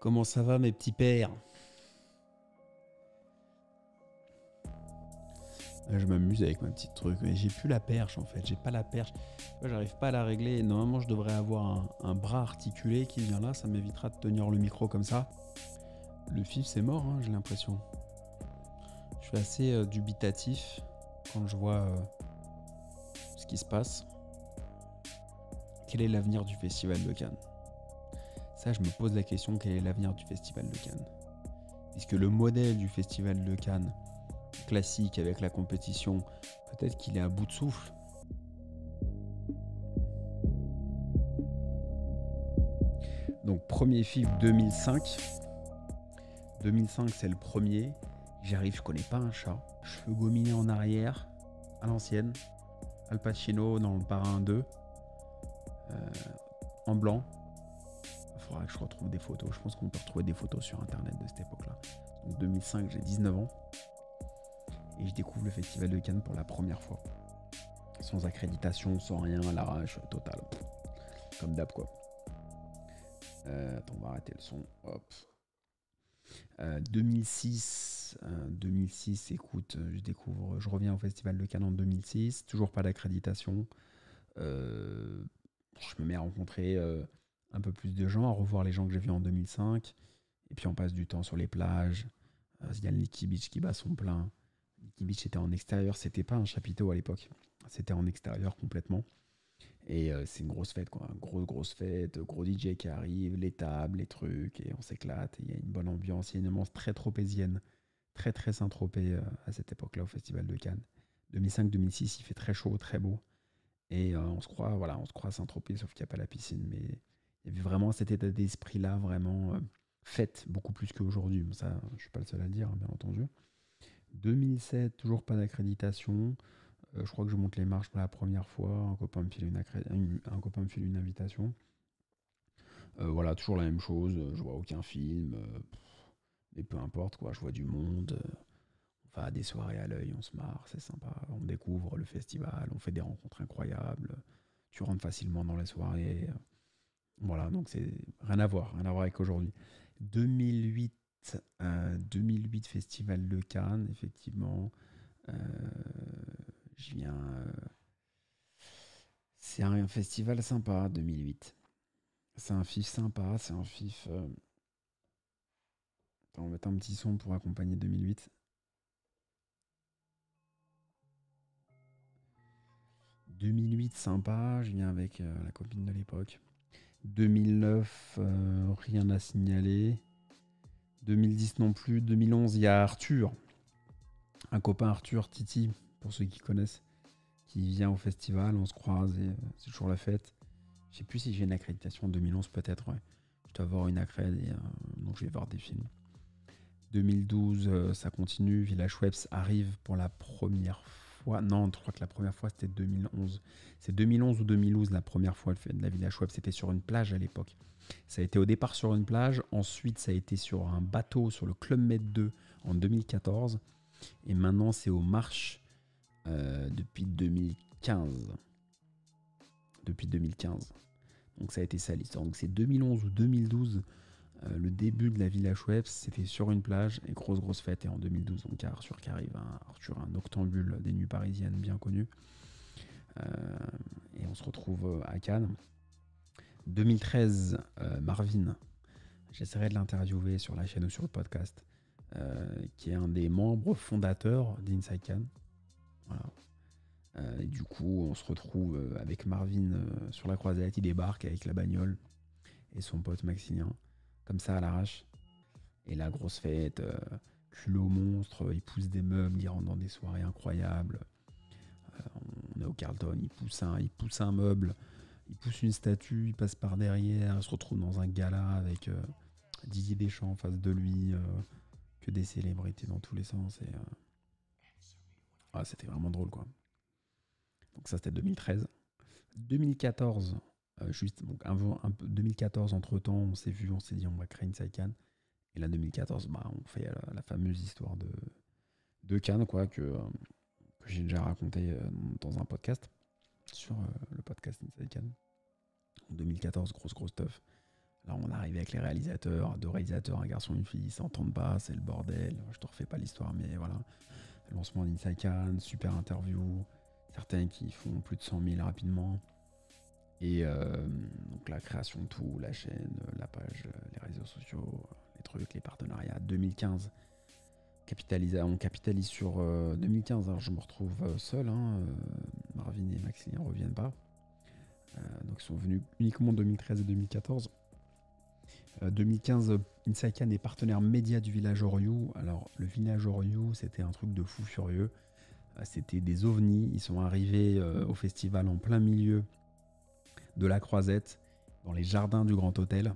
Comment ça va mes petits pères? Je m'amuse avec ma petite truc, mais j'ai plus la perche en fait, j'ai pas la perche. J'arrive pas à la régler. Normalement je devrais avoir un bras articulé qui vient là, ça m'évitera de tenir le micro comme ça. Le fif c'est mort, hein, j'ai l'impression. Je suis assez dubitatif quand je vois ce qui se passe. Quel est l'avenir du Festival de Cannes? Ça, je me pose la question, quel est l'avenir du Festival de Cannes? Puisque le modèle du Festival de Cannes, classique avec la compétition, peut-être qu'il est à bout de souffle. Donc premier FIF 2005. 2005 c'est le premier. J'arrive, je connais pas un chat. Cheveux gominés en arrière, à l'ancienne. Al Pacino dans le Parrain 2. En blanc. Il faudra que je retrouve des photos. Je pense qu'on peut retrouver des photos sur internet de cette époque-là. Donc 2005, j'ai 19 ans. Et je découvre le Festival de Cannes pour la première fois. Sans accréditation, sans rien, à l'arrache, total. Comme d'hab quoi. Attends, on va arrêter le son. Hop. 2006, écoute, je reviens au Festival de Cannes en 2006, toujours pas d'accréditation. Je me mets à rencontrer un peu plus de gens, à revoir les gens que j'ai vus en 2005. Et puis on passe du temps sur les plages. Il y a le Nikki Beach qui bat son plein. Nikki Beach était en extérieur, c'était pas un chapiteau à l'époque. C'était en extérieur complètement. Et c'est une grosse fête, quoi. Grosse fête, gros DJ qui arrive, les tables, les trucs, et on s'éclate. Il y a une bonne ambiance, il y a une ambiance très tropézienne, très Saint-Tropez à cette époque-là au Festival de Cannes. 2005-2006, il fait très chaud, très beau. Et on se croit à Saint-Tropez, sauf qu'il n'y a pas la piscine. Mais il y avait vraiment cet état d'esprit-là, vraiment fête, beaucoup plus qu'aujourd'hui. Ça, je ne suis pas le seul à le dire, hein, bien entendu. 2007, toujours pas d'accréditation. Je crois que je monte les marches pour la première fois. Un copain me file une invitation. Voilà, toujours la même chose. Je vois aucun film. Mais peu importe, quoi. Je vois du monde. On va à des soirées à l'œil, on se marre, c'est sympa. On découvre le festival, on fait des rencontres incroyables. Tu rentres facilement dans les soirées. Voilà, donc c'est rien à voir avec aujourd'hui. 2008, 2008 Festival de Cannes, effectivement. Euh, je viens. C'est un festival sympa, 2008. C'est un FIF sympa, c'est un FIF. Attends, on va mettre un petit son pour accompagner 2008. 2008, sympa, je viens avec la copine de l'époque. 2009, rien à signaler. 2010 non plus. 2011, il y a Arthur, un copain Arthur Titi, pour ceux qui connaissent, qui vient au festival, on se croise et c'est toujours la fête. Je sais plus si j'ai une accréditation en 2011, peut-être, ouais. Je dois avoir une accrède et donc je vais voir des films. 2012, ça continue. Village Webs arrive pour la première fois. Non, je crois que la première fois c'était 2011. C'est 2011 ou 2012 la première fois de la Village Webs. C'était sur une plage à l'époque. Ça a été au départ sur une plage. Ensuite, ça a été sur un bateau sur le Club Med 2 en 2014. Et maintenant, c'est aux marches depuis 2015. Depuis 2015. Donc ça a été ça l'histoire. Donc c'est 2011 ou 2012. Le début de la Village Webs, c'était sur une plage et grosse fête. Et en 2012, donc Arthur qui arrive, Arthur, un octambule des nuits parisiennes bien connu. Et on se retrouve à Cannes. 2013, Marvin, j'essaierai de l'interviewer sur la chaîne ou sur le podcast, qui est un des membres fondateurs d'Inside Cannes. Voilà. Et du coup, on se retrouve avec Marvin sur la croisette. Il débarque avec la bagnole et son pote Maximilien, comme ça à l'arrache. Et la grosse fête, culot monstre, il pousse des meubles, il rentre dans des soirées incroyables. On est au Carlton, il pousse un meuble, il pousse une statue, il passe par derrière, il se retrouve dans un gala avec Didier Deschamps en face de lui, que des célébrités dans tous les sens. Et c'était vraiment drôle, quoi. Donc ça, c'était 2013. 2014, donc un peu 2014, entre-temps, on s'est vu, on s'est dit on va créer une Inside Cannes. Et là, 2014, on fait la fameuse histoire de Cannes, quoi, que j'ai déjà raconté dans un podcast, sur le podcast Inside Cannes. En 2014, grosse stuff. Là, on arrive avec les réalisateurs, deux réalisateurs, un garçon et une fille, ils s'entendent pas, c'est le bordel. Je te refais pas l'histoire, mais voilà. Lancement d'Inside Cannes, super interview, certains qui font plus de 100 000 rapidement. Et donc la création de tout, la chaîne, la page, les réseaux sociaux, les trucs, les partenariats. 2015, on capitalise sur 2015. Alors je me retrouve seul, hein, Marvin et Maxime ne reviennent pas. Donc ils sont venus uniquement en 2013 et 2014. 2015, Inside Cannes est partenaire média du village Oriou. Alors le village Oriou, c'était un truc de fou furieux. C'était des ovnis. Ils sont arrivés au festival en plein milieu de la Croisette, dans les jardins du Grand Hôtel.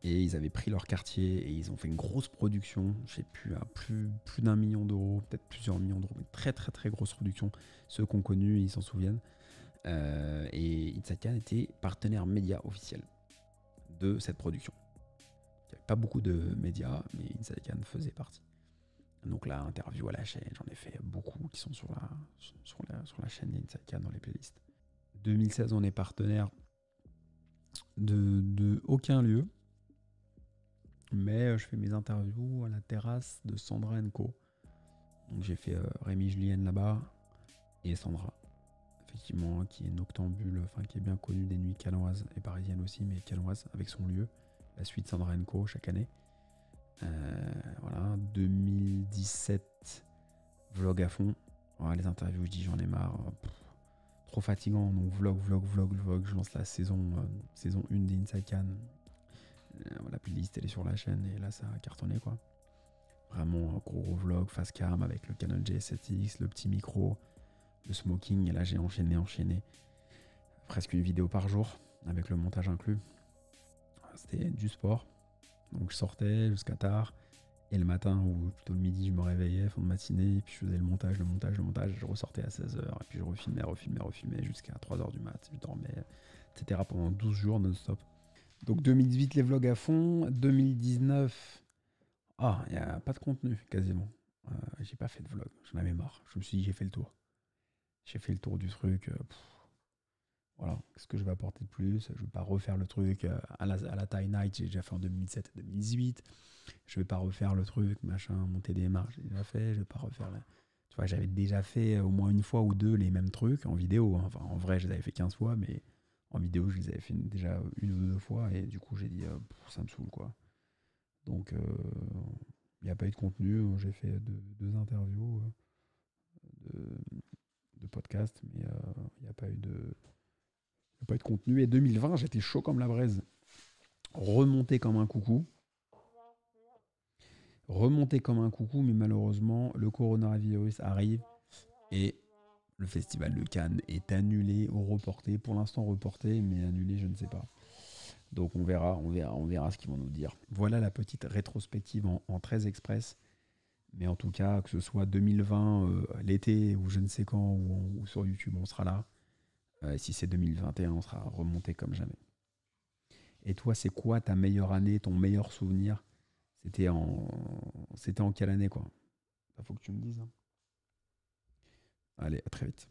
Et ils avaient pris leur quartier et ils ont fait une grosse production, je sais plus, à plus d'1 million d'euros, peut-être plusieurs millions d'euros, mais très très très grosse production. Ceux qu'on connu, ils s'en souviennent. Et Inside Cannes était partenaire média officiel de cette production. Il n'y avait pas beaucoup de médias, mais Inside Cannes faisait partie. Donc là, interview à la chaîne, j'en ai fait beaucoup qui sont sur la chaîne Inside Cannes dans les playlists. 2016, on est partenaire de aucun lieu, mais je fais mes interviews à la terrasse de Sandra & Co. Donc j'ai fait Rémi Julienne là-bas et Sandra, effectivement, qui est noctambule, enfin qui est bien connue des nuits canoises et parisiennes aussi, mais canoises avec son lieu, la suite Sandra & Co chaque année. Voilà, 2017, vlog à fond. Voilà, les interviews, je dis j'en ai marre. Trop fatigant, donc vlog. Je lance la saison 1 d'Inside Cannes. La playlist elle est sur la chaîne et là ça a cartonné quoi. Vraiment un gros vlog face cam avec le Canon G7X, le petit micro, le smoking et là j'ai enchaîné. Presque une vidéo par jour avec le montage inclus. C'était du sport. Donc je sortais jusqu'à tard. Et le matin, ou plutôt le midi, je me réveillais, fin de matinée, et puis je faisais le montage, je ressortais à 16h, et puis je refilmais jusqu'à 3h du mat, je dormais, etc. pendant 12 jours non-stop. Donc 2018, les vlogs à fond, 2019, il n'y a pas de contenu, quasiment. J'ai pas fait de vlog, j'en avais marre, je me suis dit, j'ai fait le tour. J'ai fait le tour du truc, voilà, qu'est-ce que je vais apporter de plus? Je vais pas refaire le truc à la Thai Night, j'ai déjà fait en 2017 et 2018. Je vais pas refaire le truc, machin, monter des marches, j'ai déjà fait, je vais pas refaire Tu vois, j'avais déjà fait au moins une fois ou deux les mêmes trucs en vidéo. Hein. Enfin, en vrai, je les avais fait 15 fois, mais en vidéo, je les avais fait déjà une ou deux fois, et du coup, j'ai dit, ça me saoule, quoi. Donc, il n'y a pas eu de contenu. J'ai fait deux interviews de podcast, mais il n'y a pas eu de contenu. Et 2020, j'étais chaud comme la braise. Remonté comme un coucou, mais malheureusement, le coronavirus arrive et le festival de Cannes est annulé ou reporté. Pour l'instant reporté, mais annulé, je ne sais pas. Donc on verra ce qu'ils vont nous dire. Voilà la petite rétrospective en 13 express. Mais en tout cas, que ce soit 2020, l'été ou je ne sais quand, ou sur YouTube, on sera là. Si c'est 2021, on sera remonté comme jamais. Et toi, c'est quoi ta meilleure année, ton meilleur souvenir? C'était en quelle année, quoi? Il faut que tu me dises. Hein. Allez, à très vite.